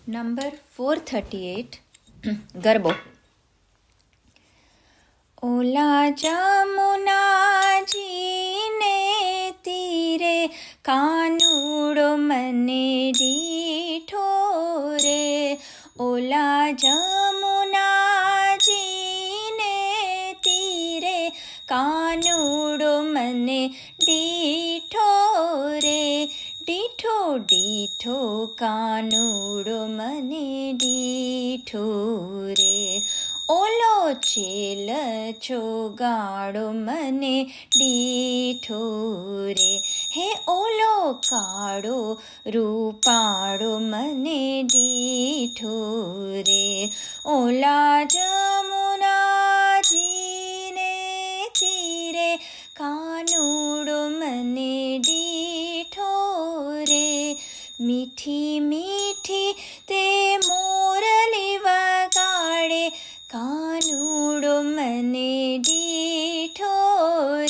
Number 438 ગરબો. ઓલા જમુનાજીને તીરે કાનુડો મને દીઠો રે. ઓલા જમુનાજીને તીરે કાનુડો મને દીઠો રે. દીઠો દીઠો કાનુડો મને દીઠો રે. ઓલો છેલ ચોગાડો મને દીઠો રે. હે ઓલો કાળો રૂપાળો મને દીઠો રે. ઓલા જમુનાજીને તીરે કાનુડો મને દીઠો રે. મીઠી મીઠી તે મોરલી વગાડે કાનુડો મને દીઠો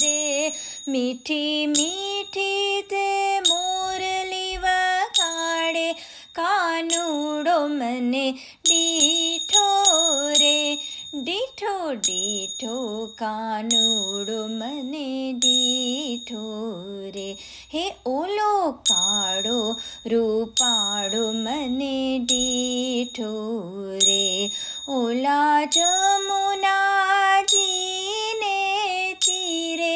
રે. મીઠી મીઠી તે મોરલી વગાડે કાનુડો મને દીઠો રે. દીઠો દીઠો કાનુડો મને દીઠો રે. હે ઓલો કાળો રૂપાળો મને દીઠો રે. ઓલા જમુનાજીને તીરે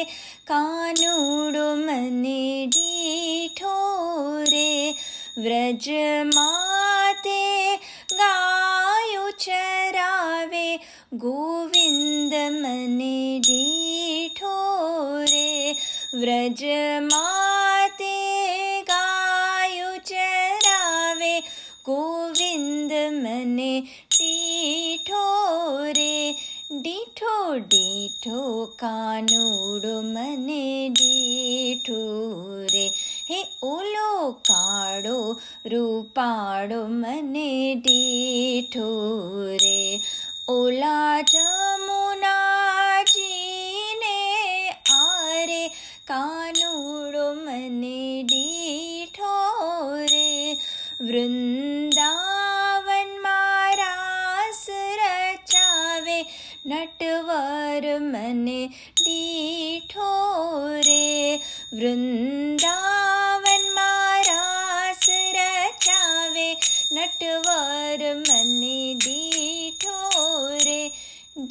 કાનુડો મને દીઠો રે. વ્રજમાં તે ગાયો ચરાવે ગોવિંદ મને દીઠો રે. વ્રજમાં તે ગાયો ચરાવે ગોવિંદ મને દીઠો રે. દીઠો દીઠો કાનુડો મને દીઠો રે. હે ઓલો કાળો રૂપાળો મને દીઠો રે. ઓલા જમુનાજીને આરે કાનુડો મને દીઠો રે. વૃંદાવનમાં રાસ રચાવે નટવર મને દીઠો રે. વૃંદાવનમાં રાસ રચાવે નટવર મને દીઠો રે.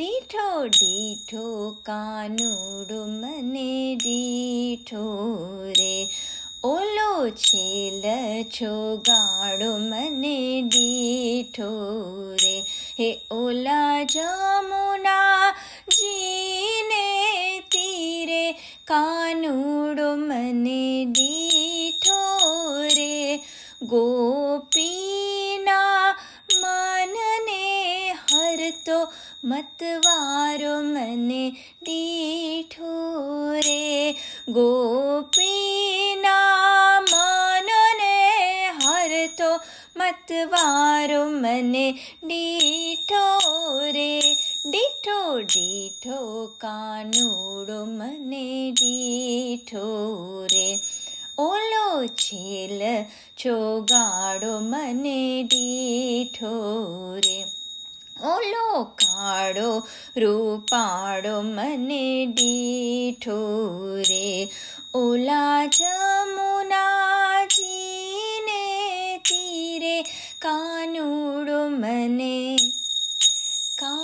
દીઠો દીઠો કાનુડો મને દીઠો રે. ઓલો છેલ ચોગાડો મને દીઠો રે. હે ઓલા જમુનાજીને તીરે કાનુડો મને દીઠો રે. ગોપીના મનને હરતો મતવારો મને દીઠો રે. ગોપીના મનને હરતો મતવારો મને દીઠો રે. દીઠો દીઠો કાનુડો મને દીઠો રે. ઓલો છેલ ચોગાડો મને દીઠો રે. ઓલો કાળો રૂપાળો મને દીઠો રે. ઓલા જમુનાજીને તીરે કાનુડો મને દીઠો